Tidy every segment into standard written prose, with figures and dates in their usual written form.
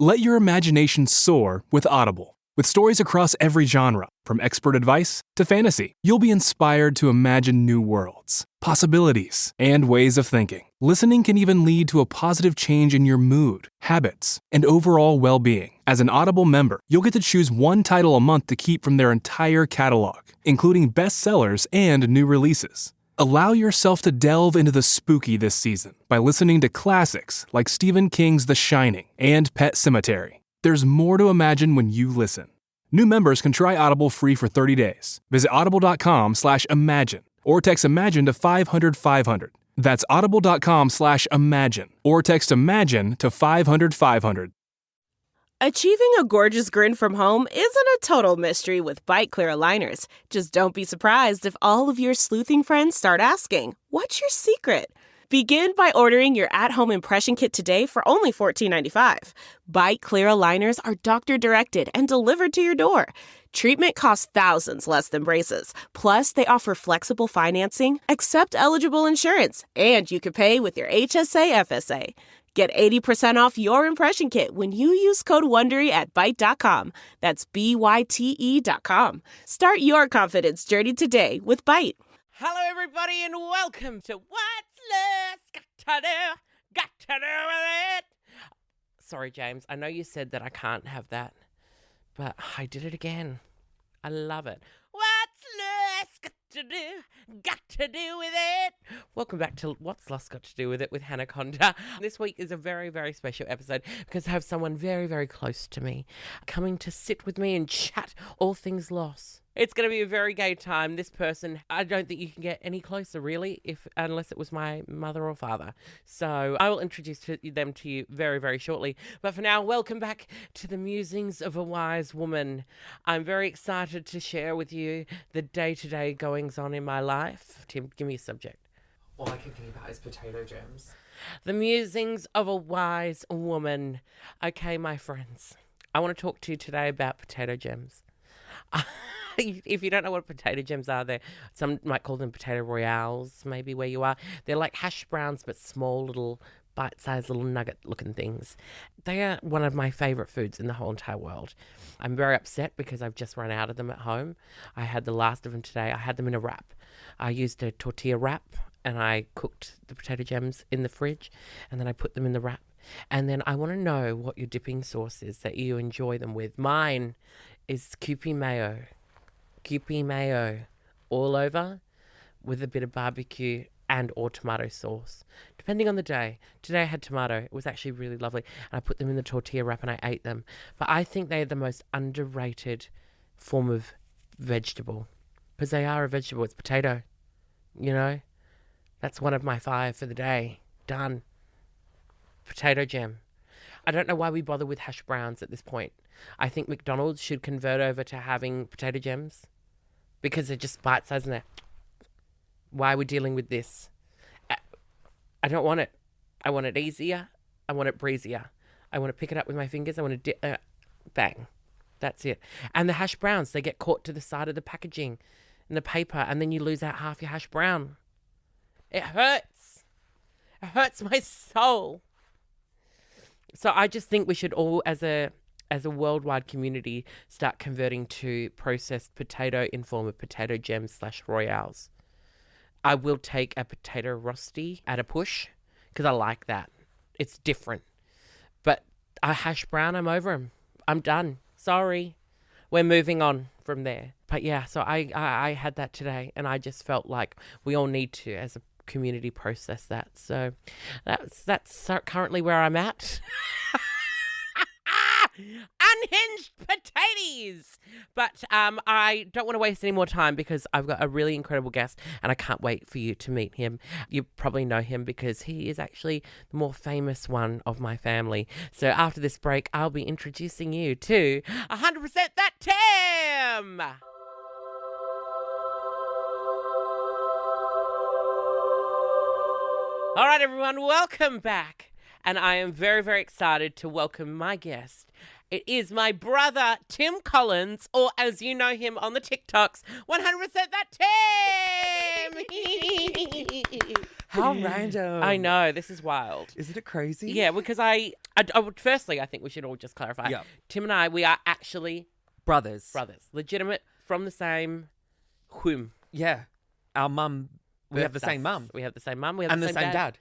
Let your imagination soar with Audible. With stories across every genre, from expert advice to fantasy, you'll be inspired to imagine new worlds, possibilities, and ways of thinking. Listening can even lead to a positive change in your mood, habits, and overall well-being. As an Audible member, you'll get to choose one title a month to keep from their entire catalog, including bestsellers and new releases. Allow yourself to delve into the spooky this season by listening to classics like Stephen King's The Shining and Pet Sematary. There's more to imagine when you listen. New members can try Audible free for 30 days. Visit audible.com/imagine or text imagine to 500-500. That's audible.com/imagine or text imagine to 500-500. Achieving a gorgeous grin from home isn't a total mystery with Bite Clear aligners. Just don't be surprised if all of your sleuthing friends start asking, "What's your secret?" Begin by ordering your at-home impression kit today for only $14.95. Bite Clear aligners are doctor-directed and delivered to your door. Treatment costs thousands less than braces. Plus, they offer flexible financing, accept eligible insurance, and you can pay with your HSA FSA. Get 80% off your impression kit when you use code WONDERY at Byte.com. That's BYTE.com. Start your confidence journey today with Byte. Hello, everybody, and welcome to What's Lost? Got to do with it. Sorry, James. I know you said that I can't have that, but I did it again. I love it. What's lost? Got to do with it. Welcome back to What's Lost Got to Do With It with Hannah Conda. This week is a very, very special episode because I have someone very, very close to me coming to sit with me and chat all things lost. It's going to be a very gay time. This person, I don't think you can get any closer, really, unless it was my mother or father. So I will introduce them to you very, very shortly. But for now, welcome back to the musings of a wise woman. I'm very excited to share with you the day-to-day goings-on in my life. Tim, give me a subject. All I can think about is potato gems. The musings of a wise woman. Okay, my friends, I want to talk to you today about potato gems. If you don't know what potato gems are, some might call them potato royales, maybe where you are. They're like hash browns, but small little bite-sized little nugget-looking things. They are one of my favourite foods in the whole entire world. I'm very upset because I've just run out of them at home. I had the last of them today. I had them in a wrap. I used a tortilla wrap, and I cooked the potato gems in the fridge, and then I put them in the wrap. And then I want to know what your dipping sauce is that you enjoy them with. Mine is Kewpie mayo. Kewpie mayo all over with a bit of barbecue and or tomato sauce, depending on the day. Today I had tomato. It was actually really lovely. And I put them in the tortilla wrap and I ate them. But I think they are the most underrated form of vegetable because they are a vegetable. It's potato, you know. That's one of my 5 for the day. Done. Potato gem. I don't know why we bother with hash browns at this point. I think McDonald's should convert over to having potato gems because they're just bite-sized and why are we dealing with this? I don't want it. I want it easier. I want it breezier. I want to pick it up with my fingers. I want to dip, bang. That's it. And the hash browns, they get caught to the side of the packaging and the paper, and then you lose out half your hash brown. It hurts. It hurts my soul. So I just think we should all, as a worldwide community, start converting to processed potato in form of potato gems / royales. I will take a potato rosti at a push because I like that. It's different. But a hash brown, I'm over them. I'm done. Sorry. We're moving on from there. But yeah, so I had that today and I just felt like we all need to, as a community, process that. So that's currently where I'm at. Unhinged potatoes. But I don't want to waste any more time because I've got a really incredible guest and I can't wait for you to meet him. You probably know him because he is actually the more famous one of my family. So after this break, I'll be introducing you to 100% That Tim. All right, everyone, welcome back. And I am very, very excited to welcome my guest. It is my brother, Tim Collins, or as you know him on the TikToks, 100% That Tim! How random. I know, this is wild. Isn't it crazy? Yeah, because I would, firstly, I think we should all just clarify. Yeah. Tim and I, we are actually Brothers. legitimate, from the same womb. Yeah. Our mum, we have the same mum. We have the same mum. We have And the same dad.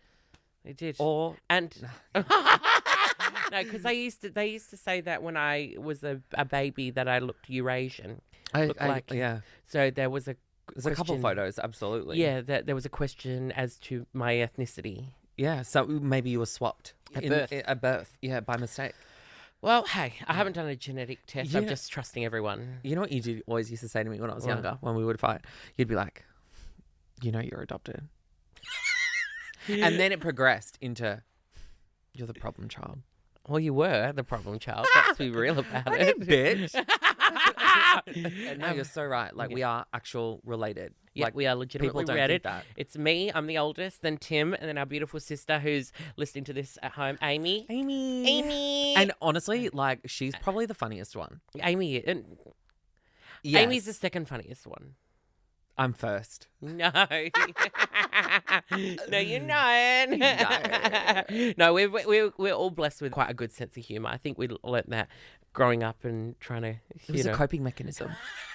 We did. Or And no, because they used to say that when I was a baby that I looked Eurasian. yeah. So there was a There's a couple of photos, absolutely. Yeah, that there was a question as to my ethnicity. Yeah, so maybe you were swapped. At birth. Yeah, by mistake. Well, hey, I haven't done a genetic test. I'm Yeah. just trusting everyone. You know what you always used to say to me when I was What? younger, when we would fight? You'd be like, you know you're adopted. And then it progressed into, you're the problem child. Well, you were the problem child. Let's be real about it. Bitch. No, you're so right. Like, we are actual related. Yeah, Like, we are legitimately people don't related. think that. It's me, I'm the oldest, then Tim, and then our beautiful sister who's listening to this at home, Amy. Amy. And honestly, like, she's probably the funniest one. Amy. Yes. Amy's the second funniest one. I'm first. No. No, you're not. No, we're all blessed with quite a good sense of humour. I think we learnt that growing up and trying to, It was a coping mechanism.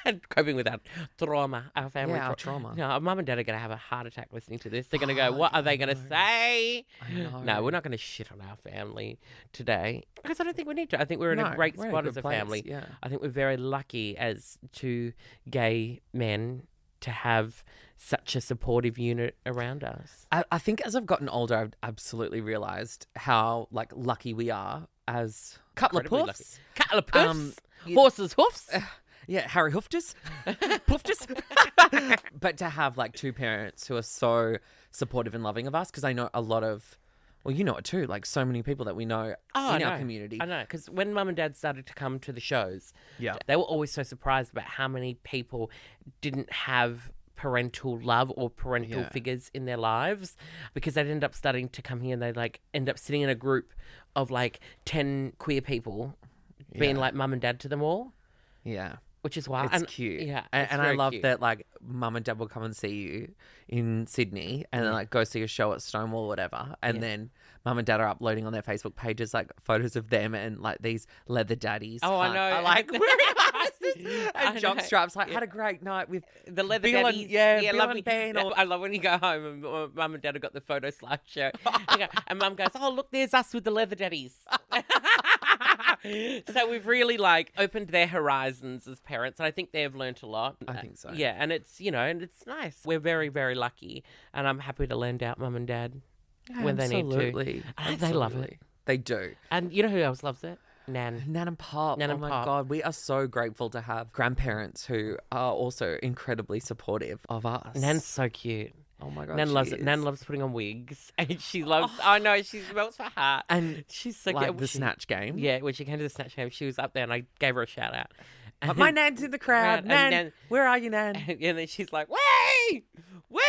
and coping with our trauma, our family Yeah, our trauma. No, our mum and dad are going to have a heart attack listening to this. They're going to go, what are they going to say? I know. No, we're not going to shit on our family today because I don't think we need to. I think we're in a great we're in spot good as a place, family. Yeah. I think we're very lucky as two gay men to have such a supportive unit around us. I think as I've gotten older, I've absolutely realised how like lucky we are as couple of Incredibly poofs. Couple of poofs, you- horses' hoofs. Yeah, Harry Hoofers, Poofers. But to have like two parents who are so supportive and loving of us, because I know a lot of, well, you know it too, like so many people that we know in our community. I know, because when mum and dad started to come to the shows, Yeah. they were always so surprised about how many people didn't have parental love or parental figures in their lives, because they'd end up starting to come here and they'd like end up sitting in a group of like 10 queer people being like mum and dad to them all, Yeah. which is wild. It's And- cute. Yeah. And, it's and I very love cute. that like mum and dad will come and see you in Sydney and then like go see a show at Stonewall or whatever. And then mum and dad are uploading on their Facebook pages like photos of them and like these leather daddies. Oh, I hunt- know. are, like wearing glasses I and jock know. straps. Like had a great night with The leather Bill and- daddies. Bill love and me. Ben or- I love when you go home and mum and dad have got the photo slideshow. And mum goes, oh, look, there's us with the leather daddies. So we've really like opened their horizons as parents. And I think they've learnt a lot. I think so. Yeah. And it's, and it's nice. We're very, very lucky. And I'm happy to lend out mum and dad when they need to. Absolutely. And they love it. Absolutely. They do. And you know who else loves it? Nan. Nan and Pop. Nan oh and my Pop. God. We are so grateful to have grandparents who are also incredibly supportive of us. Nan's so cute. Oh my God. Nan she loves it. is. Nan loves putting on wigs. And she loves, I know, she melts my heart. And She's so like cute. the Snatch game. Yeah, when she came to the Snatch game, she was up there and I gave her a shout out. My Nan's in the crowd. And Nan, Nan- where are you, Nan? And then she's like, "Way! Way!"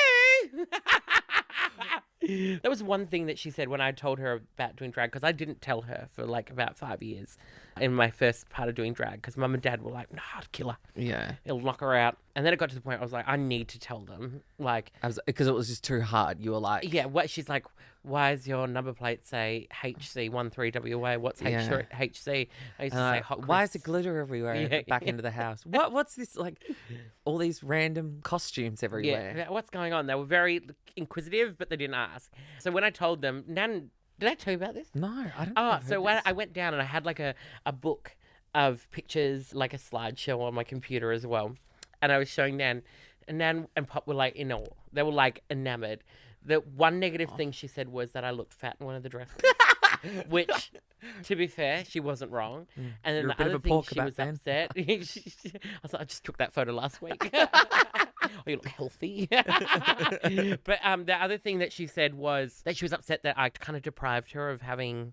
That was one thing that she said when I told her about doing drag, because I didn't tell her for like about 5 years in my first part of doing drag, because mum and dad were like, "No, I'd kill her. Yeah. It'll knock her out." And then it got to the point I was like, I need to tell them. Like, Because it was just too hard. You were like, yeah, what she's like, why is your number plate say HC13WA? What's Yeah. HC? I used to say hot why is crisps. there glitter everywhere Yeah. back into the house? What's this, like, all these random costumes everywhere? Yeah, what's going on? They were very inquisitive, but they didn't ask. So when I told them, Nan, did I tell you about this? No, I don't think Oh, I've so heard when this. I went down and I had like a book of pictures, like a slideshow on my computer as well. And I was showing Nan, and Nan and Pop were like in awe. They were like enamored. The one negative thing she said was that I looked fat in one of the dresses. Which, to be fair, she wasn't wrong. And then You're a the bit of other a thing pork she about was then. upset. I was like, I just took that photo last week. Oh, you look healthy. But the other thing that she said was that she was upset that I kind of deprived her of having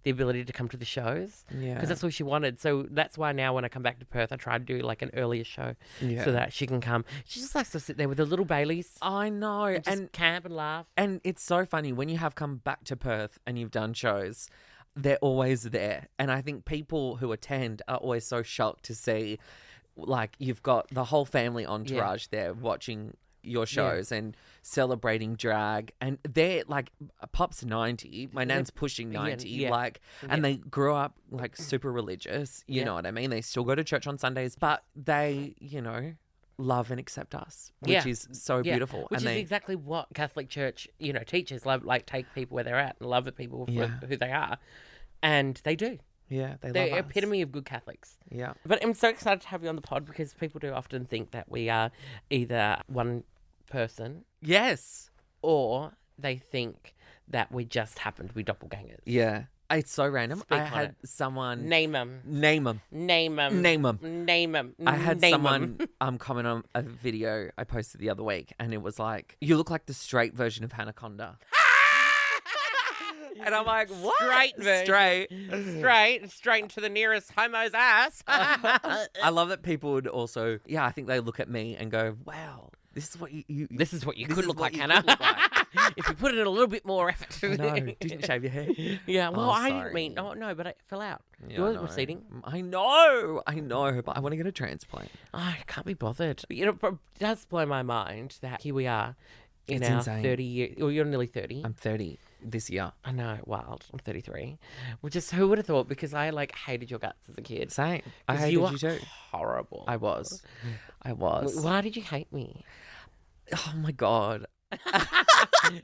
the ability to come to the shows. Yeah. Because that's all she wanted. So that's why now when I come back to Perth, I try to do like an earlier show Yeah. so that she can come. She just likes to sit there with the little Baileys I know. and just And camp and laugh. And it's so funny when you have come back to Perth and you've done shows, they're always there. And I think people who attend are always so shocked to see, like, you've got the whole family entourage there watching your shows and celebrating drag. And they're like, Pop's 90, my nan's pushing 90, and they grew up like super religious, you know what I mean? They still go to church on Sundays, but they, you know, love and accept us, which is so beautiful. Which is exactly what Catholic Church, you know, teaches. Love, like, take people where they're at and love the people for who they are. And they do. Yeah, they're the love us. epitome of good Catholics. Yeah. But I'm so excited to have you on the pod because people do often think that we are either one person. Yes. Or they think that we just happen to be doppelgangers. Yeah. It's so random. Speak I on had it. someone... Name them. Name them. Name them. Name them. Name them. I had Name someone 'em. comment on a video I posted the other week, and it was like, you look like the straight version of Hannah Conda. And I'm like, what? Straight version. Straight into the nearest homo's ass. I love that people would also, I think they look at me and go, wow, this is what you This is what you this could is look what like, you Hannah. could look like. If you put in a little bit more effort. No, didn't shave your hair. Yeah, well, Oh, I sorry. didn't mean. Oh, no, but it fell out. Yeah, Yours I know. receding. I know, but I want to get a transplant. I can't be bothered. You know, it does blow my mind that here we are in It's our insane. 30 years. Well, you're nearly 30. I'm 30 this year. I know, wild. I'm 33. Which is, who would have thought? Because I, like, hated your guts as a kid. Same. I 'Cause hated you were you too. horrible. I was. Why did you hate me? Oh my God.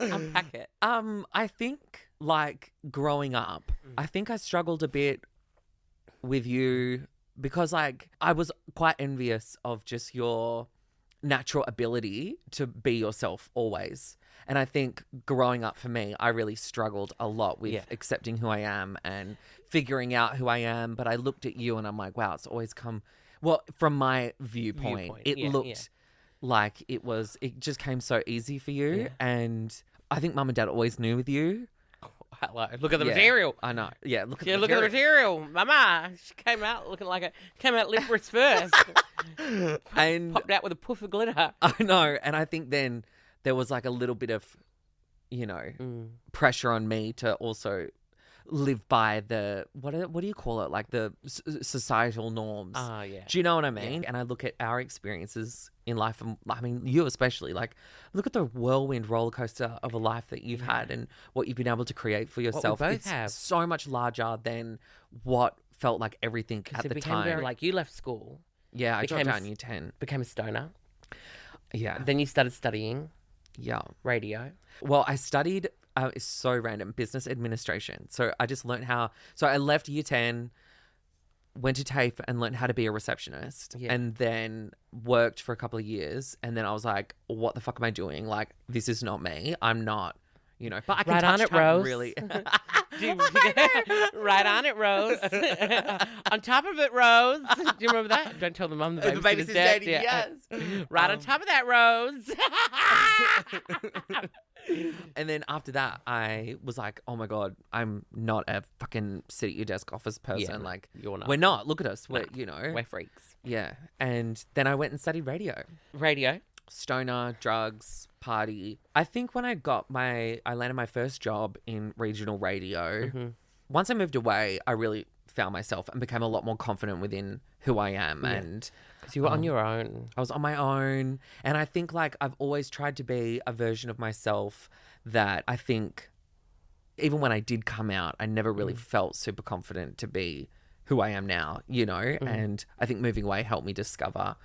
Unpack it. I think, like, growing up, I think I struggled a bit with you because, like, I was quite envious of just your natural ability to be yourself always. And I think growing up for me, I really struggled a lot with accepting who I am and figuring out who I am. But I looked at you and I'm like, wow, it's always come, well, from my viewpoint. It looked like it just came so easy for you. Yeah. And I think Mum and Dad always knew with you. Hello. Look at the material. I know. Yeah, look at Yeah, the look at the material. material. Mama, she came out looking like came out lippers first. And Popped out with a poof of glitter. I know. And I think then there was like a little bit of, you know, pressure on me to also live by the, what do you call it? Like the societal norms. Yeah. Do you know what I mean? And I look at our experiences in life, and I mean, you especially, like, look at the whirlwind roller coaster of a life that you've had and what you've been able to create for yourself. both it's have. so much larger than what felt like everything at It the became time. very, like, you left school, yeah, I dropped became out in year 10. became a stoner. Yeah. Then you started studying Yeah. radio. Well, I studied, it's so random, business administration. So I just learned so I left year 10, went to TAFE and learned how to be a receptionist, and then worked for a couple of years. And then I was like, what the fuck am I doing? Like, this is not me. I'm not, you know, but I can Right touch on it, type Rose. really. Right on it, Rose. On top of it, Rose. Do you remember that? Don't tell the mum the babysitter's dead. yes. Right on top of that, Rose. And then after that, I was like, oh my God, I'm not a fucking sit at your desk office person. no, like, you're not. We're not. Look at us. We're, you know. We're freaks. Yeah. And then I went and studied radio. Radio. Stoner, drugs, party. I think when I landed my first job in regional radio, once I moved away, I really found myself and became a lot more confident within who I am. And Because you were on your own. I was on my own. And I think, like, I've always tried to be a version of myself that I think, even when I did come out, I never really felt super confident to be who I am now, you know? And I think moving away helped me discover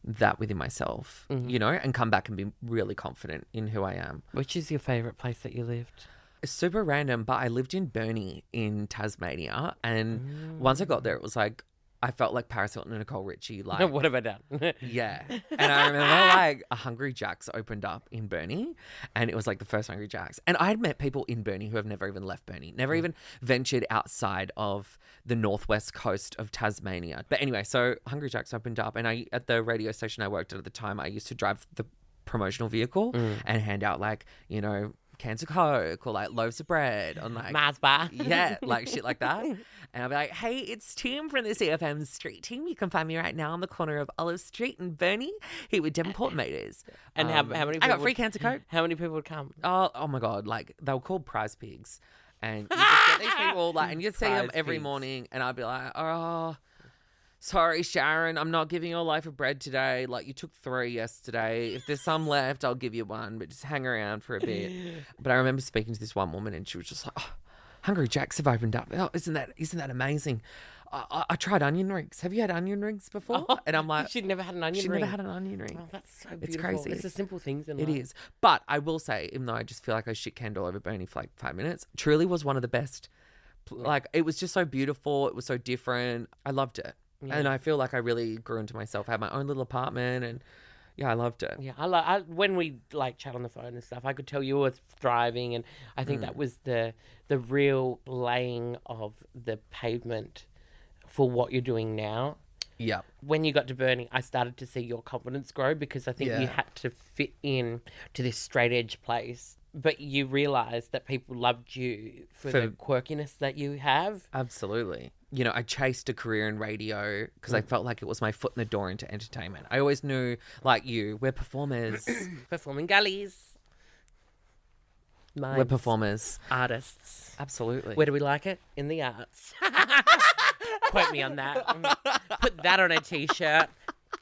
that within myself, you know, and come back and be really confident in who I am. Which is your favourite place that you lived? It's super random, but I lived in Burnie in Tasmania. And once I got there, it was like, I felt like Paris Hilton and Nicole Richie. Like, What have I done? yeah. And I remember, like, a Hungry Jack's opened up in Burnie, and it was like the first Hungry Jack's. And I'd met people in Burnie who have never even left Burnie, never even ventured outside of the northwest coast of Tasmania. But anyway, so Hungry Jack's opened up, and at the radio station I worked at the time, I used to drive the promotional vehicle and hand out, like, you know, cans of Coke or like loaves of bread on like Mars bar. yeah, like shit like that. And I'll be like, hey, it's Tim from the CFM Street Team. You can find me right now on the corner of Olive Street in Burnie here with Devonport Motors. And how many people I got free cans of Coke. How many people would come? Oh my God, like they were called prize pigs. And you just get these people like, and you'd see them Prize every pigs. morning and I'd be like, oh, sorry, Sharon, I'm not giving you a loaf of bread today. Like, you took 3 yesterday. If there's some left, I'll give you 1, but just hang around for a bit. But I remember speaking to this one woman and she was just like, oh, Hungry Jack's have opened up. Oh, isn't that amazing? I tried onion rings. Have you had onion rings before? Oh, and I'm like, she'd never had an onion she'd ring. never had an onion ring. Oh, that's so beautiful. It's crazy. It's the simple things in It life. is. But I will say, even though I just feel like I shit canned all over Bernie for like 5 minutes, truly was one of the best. Like, it was just so beautiful. It was so different. I loved it. Yeah. And I feel like I really grew into myself. I had my own little apartment and yeah, I loved it. Yeah, I when we like chat on the phone and stuff, I could tell you were thriving, and I think that was the real laying of the pavement for what you're doing now. Yeah. When you got to Burnie, I started to see your confidence grow because I think you Yeah. had to fit in to this straight edge place, but you realised that people loved you for the quirkiness that you have. Absolutely. You know, I chased a career in radio because I felt like it was my foot in the door into entertainment. I always knew, like you, we're performers. Performing gullies. We're Mimes. performers. Artists. Absolutely. Where do we like it? In the arts. Quote me on that. Put that on a T-shirt.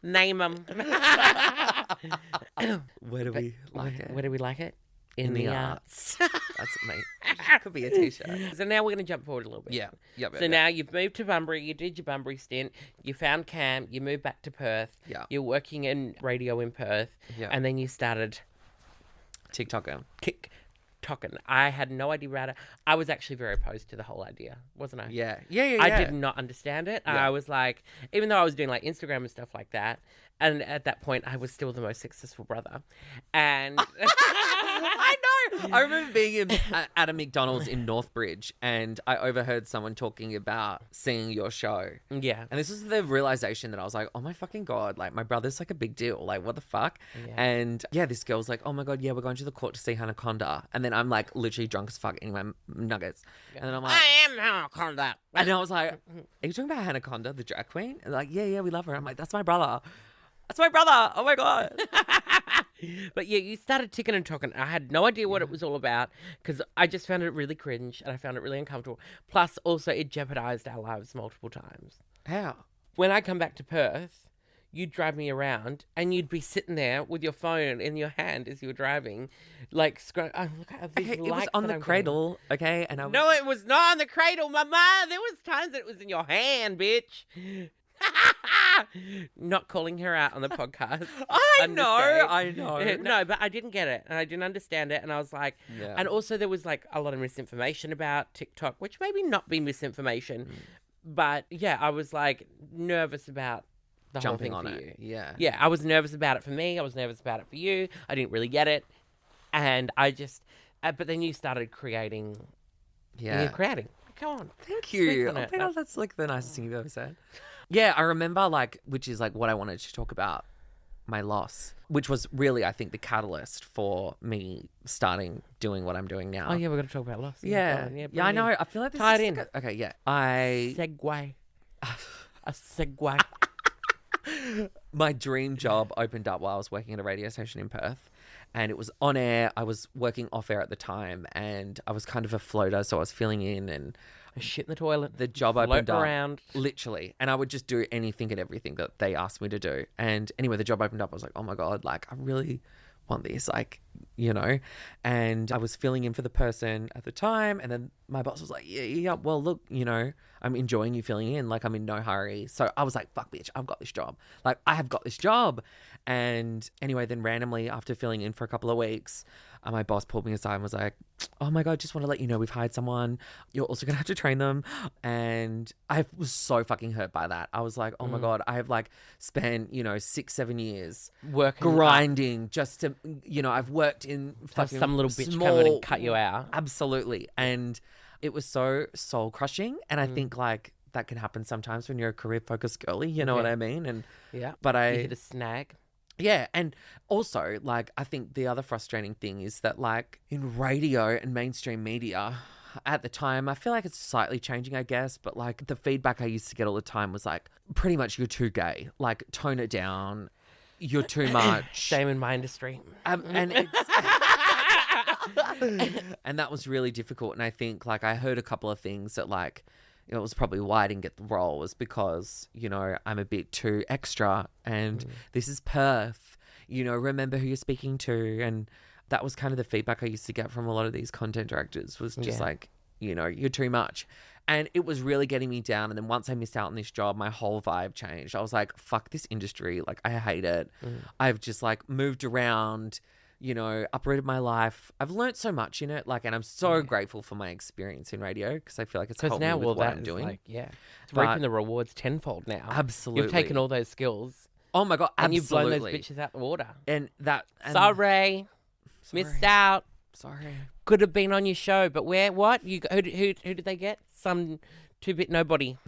Name them. Where do we like it? Where do we like it? In the arts. That's mate. Could be a T-shirt. So now we're going to jump forward a little bit. Yeah. Yep. So now you've moved to Bunbury, you did your Bunbury stint, you found Cam, you moved back to Perth, Yeah. you're working in radio in Perth, Yeah. and then you started TikToker. TikToking. I had no idea about it. I was actually very opposed to the whole idea, wasn't I? Yeah. Yeah. I did not understand it. Yeah. I was like, even though I was doing like Instagram and stuff like that, and at that point I was still the most successful brother. And I know. I remember being at a McDonald's in Northbridge and I overheard someone talking about seeing your show. yeah. And this was the realization that I was like, oh my fucking God, like my brother's like a big deal. Like, what the fuck? Yeah. And yeah, this girl's like, oh my God, yeah, we're going to the court to see Hannah Conda. And then I'm like literally drunk as fuck eating my nuggets. And then I'm like, I am Hannah Conda. and I was like, are you talking about Hannah Conda, the drag queen? And like, yeah, we love her. I'm like, that's my brother. That's my brother. Oh my God. But yeah, you started ticking and talking. I had no idea what it was all about because I just found it really cringe and I found it really uncomfortable. Plus, also, it jeopardized our lives multiple times. How? When I come back to Perth, you'd drive me around and you'd be sitting there with your phone in your hand as you were driving, like, oh, look at these Okay, it was likes on that the I'm cradle, okay? And I was, getting. No, it was not on the cradle, Mama. There was times that it was in your hand, bitch. Not calling her out on the podcast. I know. No, but I didn't get it and I didn't understand it. And I was like, Yeah. and also there was like a lot of misinformation about TikTok, which maybe not be misinformation, but yeah, I was like nervous about the Jumping whole on thing for it. you. Yeah. Yeah, I was nervous about it for me. I was nervous about it for you. I didn't really get it. And I just, but then you started creating. Yeah. You're creating. Come on. Thank Speak you. on Oh it. my God, that's like the nicest thing you've ever said. Yeah, I remember like, which is like what I wanted to talk about, my loss, which was really, I think, the catalyst for me starting doing what I'm doing now. Oh, yeah, we're going to talk about loss. Yeah. Go on. Yeah, I know. I feel like this Tie it is in. like okay, yeah. I Segue. A segue. my dream job opened up while I was working at a radio station in Perth. And it was on air. I was working off air at the time and I was kind of a floater, so I was filling in and A shit in the toilet. the job Float opened up. around. Literally. And I would just do anything and everything that they asked me to do. And anyway, the job opened up. I was like, oh my God, like I really want this, like, you know. And I was filling in for the person at the time. And then my boss was like, yeah, well, look, you know, I'm enjoying you filling in. Like, I'm in no hurry. So I was like, fuck, bitch, I've got this job. Like, I have got this job. And anyway, then randomly after filling in for a couple of weeks, my boss pulled me aside and was like, oh my God, just want to let you know we've hired someone. You're also going to have to train them. And I was so fucking hurt by that. I was like, oh my God, I have like spent, 6-7 years Working grinding just to, I've worked in Have fucking some little bitch small, come in and cut you out. Absolutely. And it was so soul crushing. And I think like that can happen sometimes when you're a career focused girly, you know what I mean? And Yeah. but You I hit a snag. yeah, and also like I think the other frustrating thing is that like in radio and mainstream media at the time, I feel like it's slightly changing, I guess, but like the feedback I used to get all the time was like pretty much you're too gay, like tone it down, you're too much. Same in my industry. And it's and that was really difficult. And I think like I heard a couple of things that like it was probably why I didn't get the role, was because, you know, I'm a bit too extra and this is Perth, you know, remember who you're speaking to. And that was kind of the feedback I used to get from a lot of these content directors, was just like, you know, you're too much. And it was really getting me down. And then once I missed out on this job, my whole vibe changed. I was like, fuck this industry. Like, I hate it. I've just like moved around, you know, uprooted my life. I've learned so much in it. Like, and I'm so grateful for my experience in radio, because I feel like it's helped me with what I'm doing. Like, it's reaping the rewards tenfold now. Absolutely. You've taken all those skills. Oh my God, and absolutely. you've blown those bitches out the water. And that... Sorry. Missed out. Sorry. Could have been on your show, but where? What? Who did they get? Some two-bit nobody.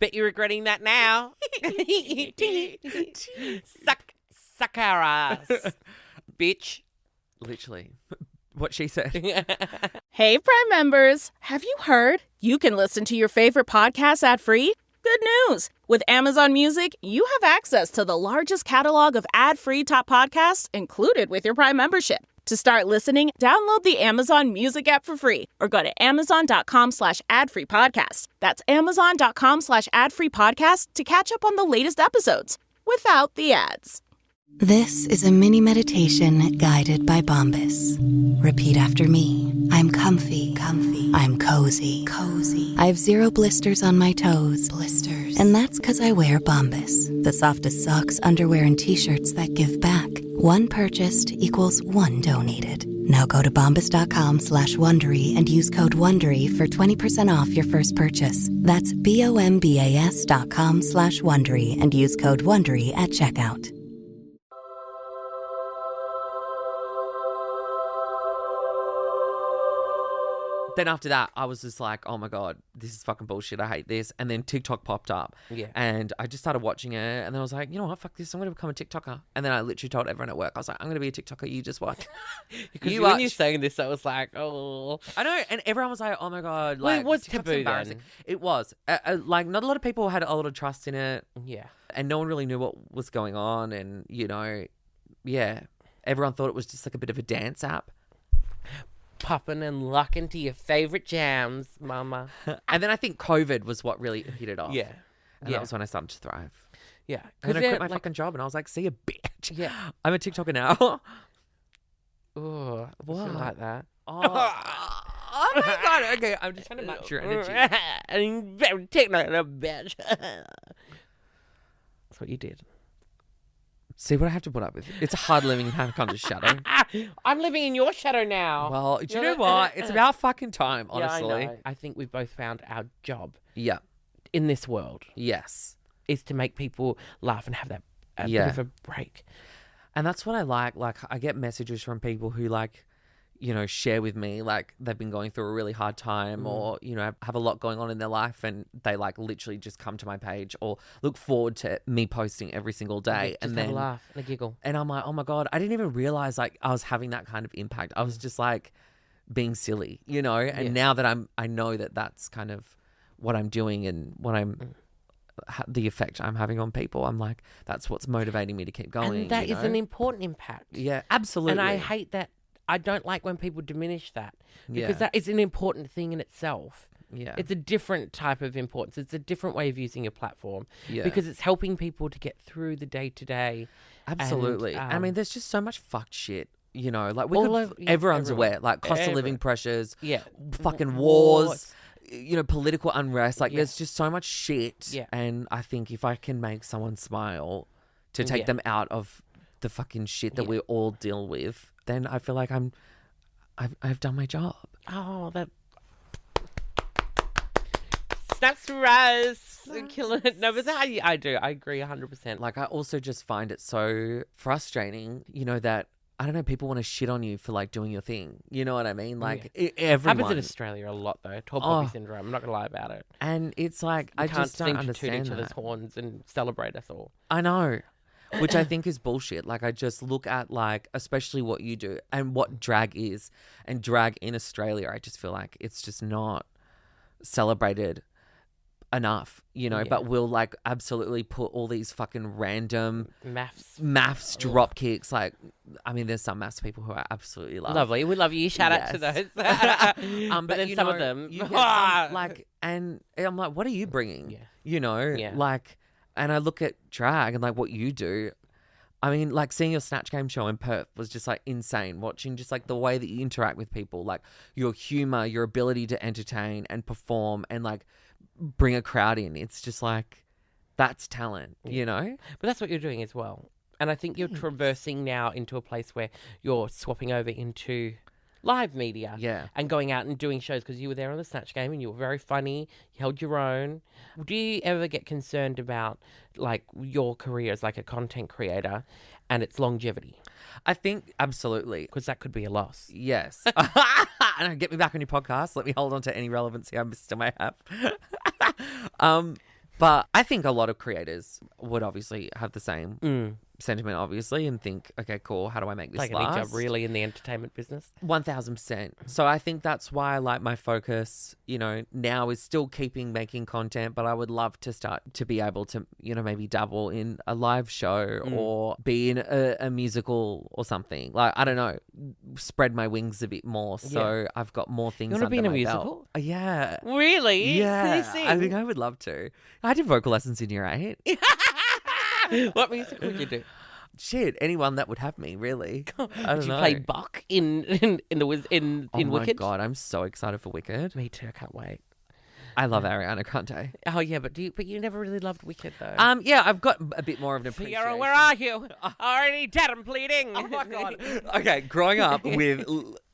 Bet you're regretting that now. Suck our ass, bitch. Literally. What she said. Hey, Prime members, have you heard? You can listen to your favorite podcasts ad-free. Good news! With Amazon Music, you have access to the largest catalog of ad-free top podcasts included with your Prime membership. To start listening, download the Amazon Music app for free or go to amazon.com/ad-free-podcast. That's amazon.com/ad-free-podcast to catch up on the latest episodes without the ads. This is a mini meditation guided by Bombas. Repeat after me. I'm comfy. I'm cozy. I have 0 blisters on my toes. And that's because I wear Bombas, the softest socks, underwear, and T-shirts that give back. One purchased equals one donated. Now go to bombas.com/Wondery and use code WONDERY for 20% off your first purchase. That's BOMBAS.com/Wondery and use code WONDERY at checkout. Then after that, I was just like, oh my God, this is fucking bullshit. I hate this. And then TikTok popped up. Yeah. And I just started watching it. And then I was like, you know what? Fuck this. I'm going to become a TikToker. And then I literally told everyone at work, I was like, I'm going to be a TikToker. You just watch. Because when you're saying this, I was like, oh. I know. And everyone was like, oh my God. Well, Like, it was TikTok's taboo embarrassing. then. It was. Like, not a lot of people had a lot of trust in it. Yeah. And no one really knew what was going on. And, you know, yeah. Everyone thought it was just like a bit of a dance app. Popping and locking to your favourite jams, mama. And then I think COVID was what really hit it off. Yeah. And that was when I started to thrive. Yeah. And then I quit my fucking job and I was like, see you, bitch. Yeah. I'm a TikToker now. Oh, What? what? Like that. Oh. Oh my God. Okay, I'm just trying to match your energy. And very technical, bitch. That's what you did. See what I have to put up with? It's hard living in Hannah Conda's shadow. I'm living in your shadow now. Well, do you know what? It's about fucking time, honestly. Yeah, I know. I think we both found our job Yeah. in this world Yes. is to make people laugh and have that bit Yeah. of a break. And that's what I like. Like, I get messages from people who, like, you know, share with me, like, they've been going through a really hard time or, you know, have a lot going on in their life and they, like, literally just come to my page or look forward to me posting every single day. Just and have then a laugh and a giggle. And I'm like, oh my God, I didn't even realize, like, I was having that kind of impact. I was just, like, being silly, you know? And now that I know that that's kind of what I'm doing and what the effect I'm having on people, I'm like, that's what's motivating me to keep going. And that you is know? an important impact. Yeah, absolutely. And I hate that. I don't like when people diminish that because Yeah. that is an important thing in itself. Yeah. It's a different type of importance. It's a different way of using your platform Yeah. because it's helping people to get through the day to day. Absolutely. And, I mean, there's just so much fucked shit, you know, like everyone's everywhere. aware, like cost of living Everywhere. pressures, Yeah. fucking wars, you know, political unrest. Like, Yeah. there's just so much shit. Yeah. And I think if I can make someone smile to take them out of the fucking shit that we all deal with, then I feel like I've done my job. Oh, that snaps to rise, killing it. No, but that, I do. I agree 100%. Like, I also just find it so frustrating, you know, that I don't know, people want to shit on you for like doing your thing. You know what I mean? Like everyone. Happens in Australia a lot though. Tall poppy syndrome. I'm not gonna lie about it. And it's like I can't just don't seem to understand toot each other's that. horns and celebrate us all. I know. Which I think is bullshit. Like, I just look at, like, especially what you do and what drag is. And drag in Australia, I just feel like it's just not celebrated enough, you know, but we'll like absolutely put all these fucking random maths drop kicks. Like, I mean, there's some maths people who I absolutely love. Lovely. We love you. Shout out to those. But then some of them. You get some, like, and I'm like, what are you bringing? Yeah. You know, like, and I look at drag and like what you do. I mean, like seeing your Snatch Game show in Perth was just like insane. Watching just like the way that you interact with people, like your humor, your ability to entertain and perform and like bring a crowd in. It's just like, that's talent, you know? But that's what you're doing as well. And I think you're traversing now into a place where you're swapping over into live media. Yeah. And going out and doing shows because you were there on the Snatch Game and you were very funny. You held your own. Do you ever get concerned about like your career as like a content creator and its longevity? I think absolutely. Because that could be a loss. Yes. And get me back on your podcast. Let me hold on to any relevancy I still may have. But I think a lot of creators would obviously have the same sentiment, obviously, and think, okay, cool, how do I make this like last? a job really in the entertainment business? 1000%. So I think that's why like my focus, you know, now is still keeping making content, but I would love to start to be able to, you know, maybe dabble in a live show or be in a musical or something. Like, I don't know, spread my wings a bit more. So I've got more things You want to be in a my musical? belt. Yeah. Really? Yeah. Can you sing? I think I would love to. I did vocal lessons in year 8. What music would you do? Shit, anyone that would have me, really. I don't Did you know. play Bach in Wicked? Oh my God, I'm so excited for Wicked. Me too. I can't wait. I love Ariana Conda. Oh yeah, but you never really loved Wicked though. Yeah, I've got a bit more of an appreciation. Fiona, where are you? Already dead and bleeding. Oh my God. Okay, growing up with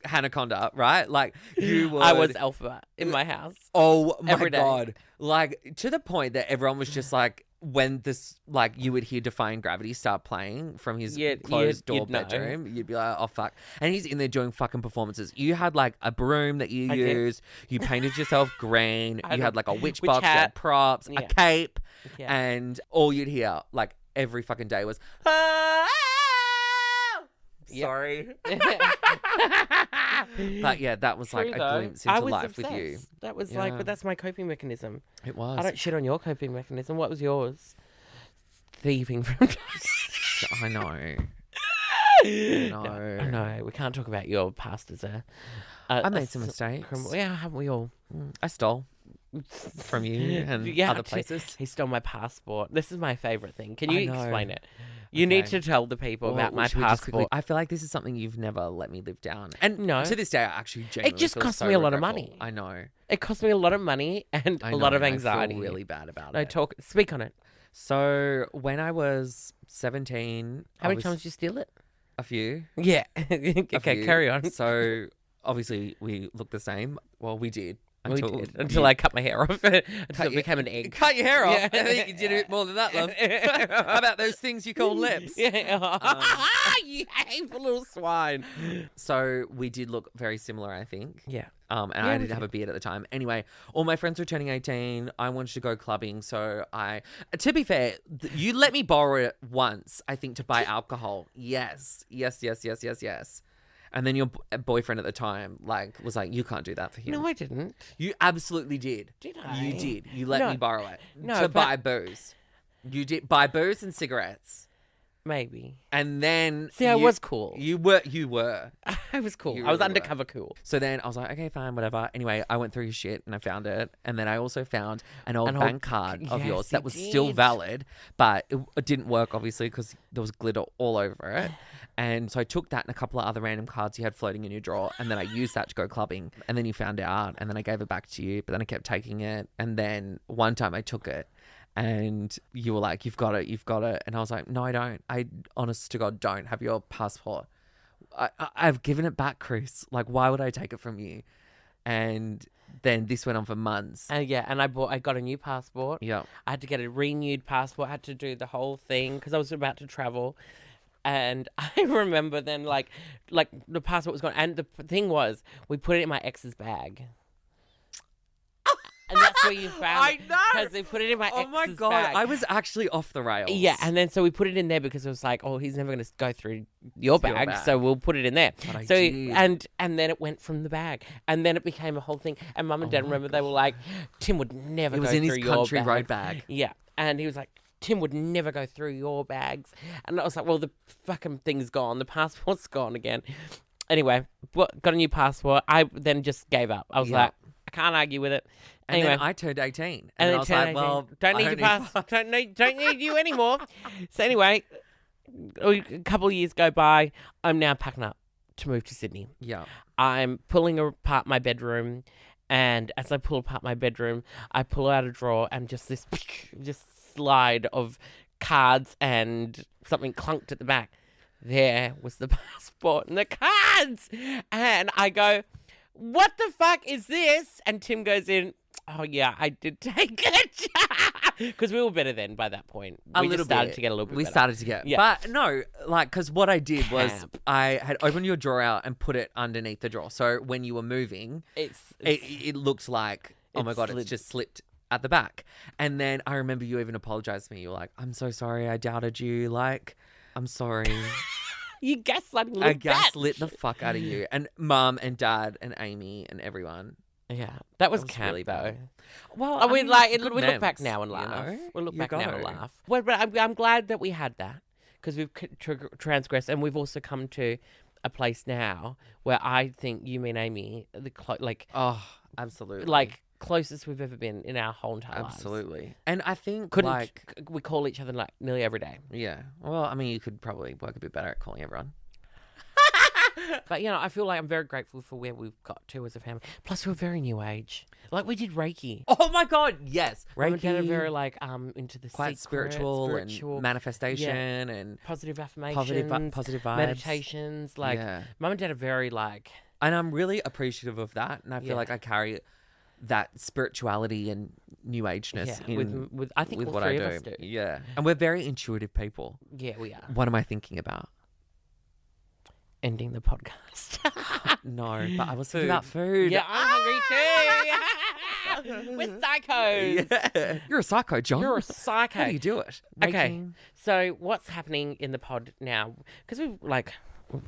Hannah Conda, right? Like you would. I was Alpha in my house. Oh my every day. God. Like to the point that everyone was just like, when this, like, you would hear Defying Gravity start playing from his closed door you'd know. bedroom, you'd be like, oh, fuck. And he's in there doing fucking performances. You had, like, a broom that you used. You painted yourself green. You had, like, a witch box. You had props, a cape. Yeah. And all you'd hear, like, every fucking day was, ah! Sorry. But yeah, that was like True, a though. glimpse I into was life with you. obsessed. That was Yeah. like, but that's my coping mechanism. It was. I don't shit on your coping mechanism. What was yours? Thieving from. I know. I know. We can't talk about your past as a. I made some mistakes. Yeah, haven't we all? I stole from you and other places. He stole my passport. This is my favorite thing. Can you I know. explain it? You need to tell the people about my should we just quickly- passport. I feel like this is something you've never let me live down. And No. to this day, I actually genuinely just feel cost so me a lot of regretful. money. I know. It cost me a lot of money and I a lot know, of and anxiety. I feel really bad about No, it. speak on it. So when I was 17... How many times did you steal it? A few. Yeah. A Okay, few. carry on. So obviously we look the same. Well, we did. Until I cut my hair off. Until it became an egg. Cut your hair off. Yeah. I think you did a bit more than that, love. How about those things you call lips? Yeah. You hateful little swine. So we did look very similar, I think. Yeah. And I didn't have a beard at the time. Anyway, all my friends were turning 18. I wanted to go clubbing. So to be fair, you let me borrow it once, I think, to buy alcohol. Yes. And then your boyfriend at the time, was like, you can't do that for him. No, I didn't. You absolutely did. Did I? You did. You let me borrow it to but- buy booze. You did buy booze and cigarettes. Maybe. And then See, I was cool. You were. I was cool. You I was really undercover cool. So then I was like, okay, fine, whatever. Anyway, I went through his shit and I found it. And then I also found an old bank card of Yes, yours you that was still did. valid, but it didn't work, obviously, because there was glitter all over it. And so I took that and a couple of other random cards you had floating in your drawer. And then I used that to go clubbing. And then you found out. And then I gave it back to you. But then I kept taking it. And then one time I took it. And you were like, you've got it. And I was like, no, I don't. I, honest to God, don't have your passport. I've given it back, Chris. Like, why would I take it from you? And then this went on for months. And I got a new passport. Yeah. I had to get a renewed passport. I had to do the whole thing because I was about to travel. And I remember then, like the passport was gone. And the thing was, we put it in my ex's bag. And that's that's where you found I it. know. Because they put it in my Oh my ex's God. bag. I was actually off the rails. Yeah, and then so we put it in there because it was like, oh, he's never going to go through your bag, so we'll put it in there. But I So did. and then it went from the bag, and then it became a whole thing. And Mum and Dad remember they were like, Tim would never. It was go in his through your country bag. road bag. Yeah, and he was like, Tim would never go through your bags, and I was like, well, the fucking thing's gone, the passport's gone again. Anyway, got a new passport. I then just gave up. I was Yeah. like, I can't argue with it. And Anyway, then I turned 18. and And then I was turned like, 18. well, don't I need your pass. Don't need you anymore. So anyway, a couple of years go by. I'm now packing up to move to Sydney. Yeah. I'm pulling apart my bedroom, and as I pull apart my bedroom, I pull out a drawer and just this slide of cards and something clunked at the back. There was the passport and the cards, and I go, what the fuck is this? And Tim goes in, oh yeah, I did take it. Because we were better then by that point. A We little just started bit. to get a little bit We better. started to get. Yeah. But no, like, because what I did was Camp. I had opened your drawer out and put it underneath the drawer. So when you were moving, it looked like, oh my It God, slid. it's just slipped at the back. And then I remember you even apologized to me. You were like, I'm so sorry. I doubted you. Like, I'm sorry. You gaslighting little I gaslit bitch. the fuck out of you. And Mum and Dad and Amy and everyone. Yeah, that was That was camp really though. bad. Well, I mean, like, good we look back memes, now and you laugh. know? We look You back now and go. laugh. Well, but I'm glad that we had that because we've transgressed, and we've also come to a place now where I think you, me, and Amy, are the Oh, absolutely. closest we've ever been in our whole entire lives. Absolutely. And I think, Couldn't we call each other like nearly every day? yeah. Well, I mean, you could probably work a bit better at calling everyone. But, I feel like I'm very grateful for where we've got to as a family. Plus, we're very new age. Like, we did Reiki. Oh my God, yes. Mum and Dad are Reiki, very, into the quite secret, spiritual and manifestation and positive affirmations, positive vibes. meditations. Like, Yeah. Mum and Dad are very, And I'm really appreciative of that. And I feel Yeah. like I carry that spirituality and new ageness with I think with all what three I of do. us do. Yeah. And we're very intuitive people. Yeah, we are. What am I thinking about? Ending the podcast. No, but I was thinking about food. Yeah, I'm hungry too. We're psychos. Yeah. You're a psycho, John. You're a psycho. How do you do it? Okay, Making- so what's happening in the pod now? Because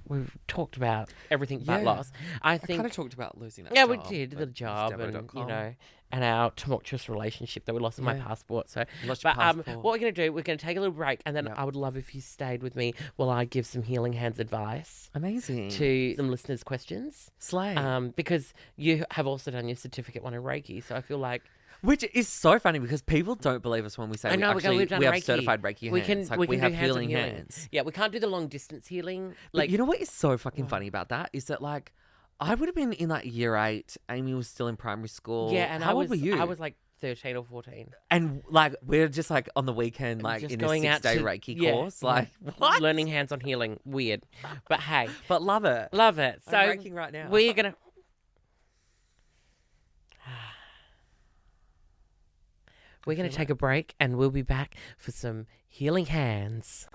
we've talked about everything but Yeah. loss. I I think kind of talked about losing that yeah, job. we did the but job, and Devo.com. and our tumultuous relationship that we lost in my Yeah. passport. So, Lost your but passport. what we're gonna do? We're gonna take a little break, and then Yeah. I would love if you stayed with me while I give some healing hands advice Amazing. to some listeners' questions. Slay. Because you have also done your certificate one in Reiki, so I feel like Which is so funny because people don't believe us when we say I know we we've done have Reiki. certified Reiki hands. We can Like, we can have do healing healing. hands. Yeah, we can't do the long distance healing. But you know what is so fucking funny about that is that like I would have been in like year 8. Amy was still in primary school. yeah, and how I was old were you? I was like 13 or 14. and like we're just like on the weekend like Just in going a out 6-day to- Reiki yeah, course. yeah. Like what? Learning hands on healing. Weird. But hey, But love it. love it. So I'm Reiking right now. we're going to We're going to take a break, and we'll be back for some healing hands.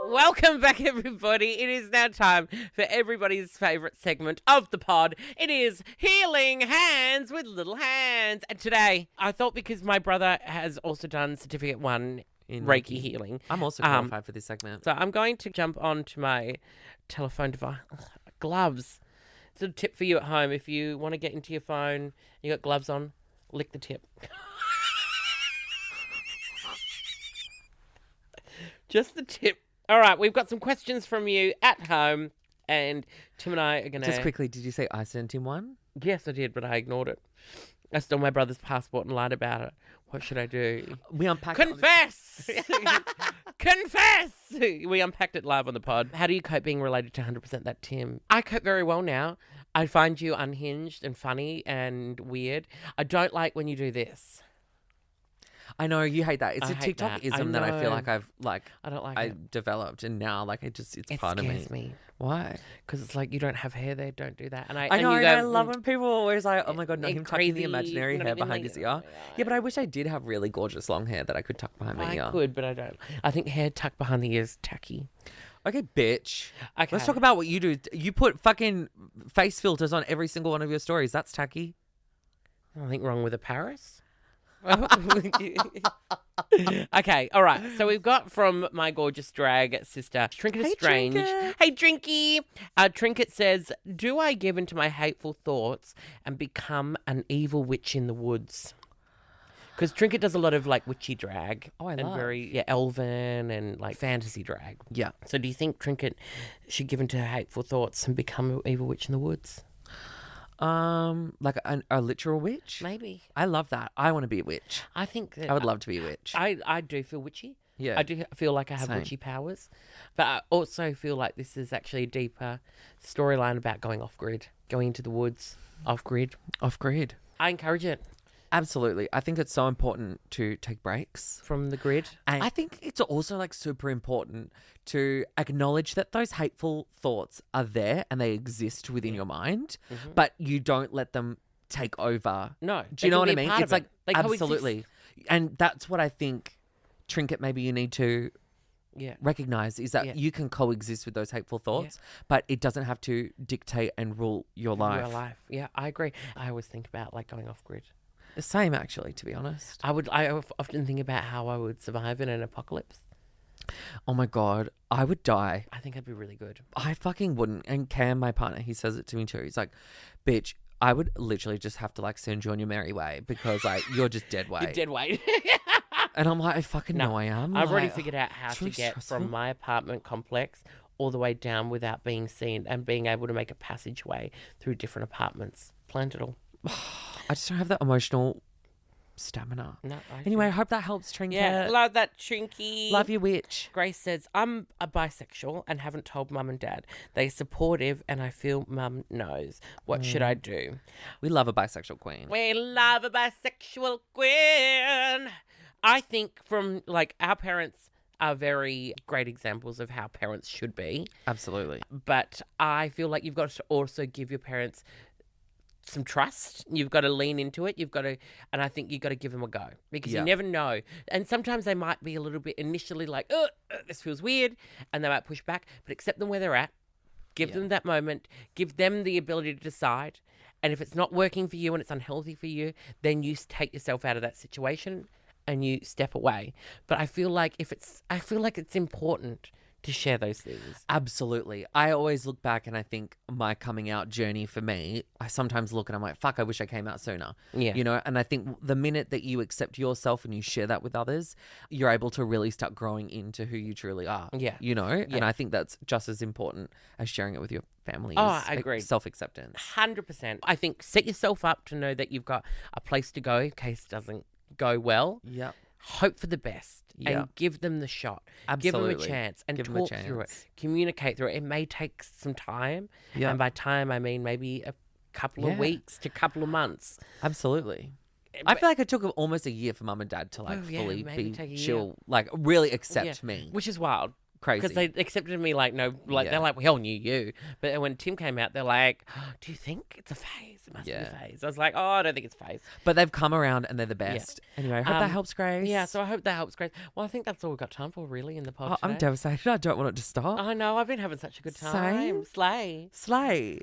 Welcome back, everybody. It is now time for everybody's favourite segment of the pod. It is Healing Hands with Little Hands. And today, I thought because my brother has also done Certificate 1 in Reiki healing. I'm also qualified for this segment. So I'm going to jump onto my telephone device. Gloves. It's a tip for you at home. If you want to get into your phone, you got gloves on, lick the tip. Just the tip. All right, we've got some questions from you at home, and Tim and I are going to... Just quickly, did you say I sent him one? Yes, I did, but I ignored it. I stole my brother's passport and lied about it. What should I do? We unpacked it on the- Confess! Confess! We unpacked it live on the pod. How do you cope being related to 100% that Tim? I cope very well now. I find you unhinged and funny and weird. I don't like when you do this. I know you hate that. It's I a hate TikTok that. ism that I feel know. like I've I don't like I it. developed, and now like it's It part of scares me. me. Why? Because it's like, you don't have hair there, don't do that. And I and know, you and go, I love when people are always like, "Oh my god, not him tucking the crazy, imaginary you know hair what I mean? behind Like, his ear." oh my Yeah, but I wish I did have really gorgeous long hair that I could tuck behind my I ear. could, but I don't. I think hair tucked behind the ear is tacky. Okay, bitch. Okay. Let's talk about what you do. You put fucking face filters on every single one of your stories. That's tacky. Nothing wrong with a Paris. Okay, all right. So we've got from my gorgeous drag sister, Trinket Hey, Strange. Trinket. Hey, Drinky. Trinket says, do I give into my hateful thoughts and become an evil witch in the woods? Because Trinket does a lot of like witchy drag. Oh, I and love. very elven and like fantasy drag. Yeah. So do you think Trinket should give into her hateful thoughts and become an evil witch in the woods? Like a literal witch? Maybe. I love that. I want to be a witch. I think that I would love to be a witch. I do feel witchy. Yeah. I do feel like I have Same. witchy powers. But I also feel like this is actually a deeper storyline about going off grid, going into the woods, off grid. Off grid. I encourage it Absolutely. I think it's so important to take breaks. from the grid. And I think it's also like super important to acknowledge that those hateful thoughts are there and they exist within your mind, but you don't let them take over. No. Do you know what I they can be a mean? part It's of like it. They coexist. absolutely. And that's what I think, Trinket, maybe you need to Yeah. recognize is that Yeah. you can coexist with those hateful thoughts, but it doesn't have to dictate and rule your life. Real life. Yeah, I agree. I always think about like going off grid. Same, actually, to be honest. I often think about how I would survive in an apocalypse. Oh my God, I would die. I think I'd be really good. I fucking wouldn't. And Cam, my partner, he says it to me too. He's like, bitch, I would literally just have to like send you on your merry way because like you're just dead weight. You're dead weight. And I'm like, I fucking know I am. I've already Like, figured out how it's to really get stressful. from my apartment complex all the way down without being seen and being able to make a passageway through different apartments. Planned it all. I just don't have that emotional stamina. No, Anyway, I hope that helps, Trinket. yeah, love that, Trinky. Love you, witch. Grace says, I'm a bisexual and haven't told mum and dad. They're supportive and I feel mum knows. What should I do? We love a bisexual queen. We love a bisexual queen. I think from like our parents are very great examples of how parents should be. Absolutely. But I feel like you've got to also give your parents some trust. You've got to lean into it. And I think you've got to give them a go because Yeah. you never know. And sometimes they might be a little bit initially like, oh, this feels weird. And they might push back, but accept them where they're at. Give them that moment. Give them the ability to decide. And if it's not working for you and it's unhealthy for you, then you take yourself out of that situation and you step away. But I feel like it's important to share those things. Absolutely. I always look back and I think my coming out journey for me, I sometimes look and I'm like, fuck, I wish I came out sooner. Yeah. You know, and I think the minute that you accept yourself and you share that with others, you're able to really start growing into who you truly are. Yeah. You know, and Yeah. I think that's just as important as sharing it with your family. Oh, is I agree. Self-acceptance. 100%. I think set yourself up to know that you've got a place to go in case it doesn't go well. Yep. Hope for the best Yeah. and give them the shot. Give them Absolutely. a chance and Give them a talk through it. chance. Communicate through it. It may take some time. Yeah. And by time, I mean maybe a couple of Yeah. weeks to couple of months. Absolutely. I feel like it took almost a year for mum and dad to like Oh, yeah, fully maybe be take a year. chill, like really accept Yeah. me. Which is wild. Crazy. Because they accepted me like, no, like Yeah. they're like, we all knew you. But when Tim came out, they're like, oh, do you think it's a phase? It must be Yeah. a phase. I was like, oh, I don't think it's a phase. But they've come around and they're the best. Anyway, I hope that helps, Grace. Yeah, so I hope that helps, Grace. Well, I think that's all we've got time for, really, in the pod I'm today. devastated. I don't want it to stop. I know, I've been having such a good time. Same. Slay. Slay.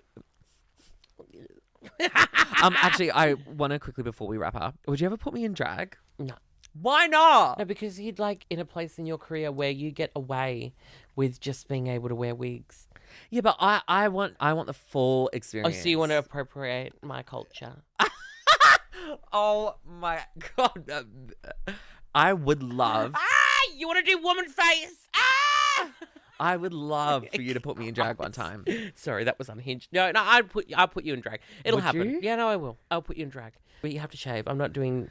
Actually, I want to quickly before we wrap up. Would you ever put me in drag? No. Why not? No, because you'd like in a place in your career where you get away with just being able to wear wigs. Yeah, but I want the full Oh, experience. so you want to appropriate my culture? Oh my god! I would love. You want to do woman face? Ah! I would love for you to put me in drag one time. Sorry, that was unhinged. No, I'll put you in drag. It'll Would happen. you? Yeah, no, I will. I'll put you in drag. But you have to shave. I'm not doing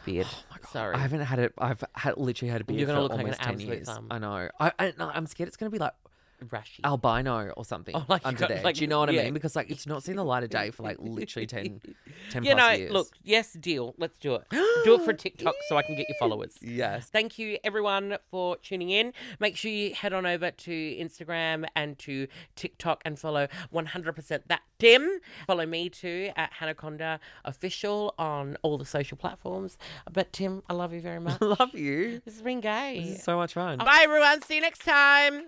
beard. Oh my god. Sorry. I haven't had it. Literally had a beard You're gonna for look like an almost 10 absolute years. thumb. I know. No, I'm scared it's gonna be like Rashy. albino or something Oh, like you under got- there. like- Do you know what I yeah. mean? Because like it's not seen the light of day for like literally 10 You plus know, years. look, yes, deal. Let's do it. Do it for TikTok so I can get your followers. Yes. Thank you, everyone, for tuning in. Make sure you head on over to Instagram and to TikTok and follow 100% That Dim. Follow me too at Hannah Conda Official on all the social platforms. But Tim, I love you very much. Love you. This has been gay. This is so much fun. Bye, everyone. See you next time.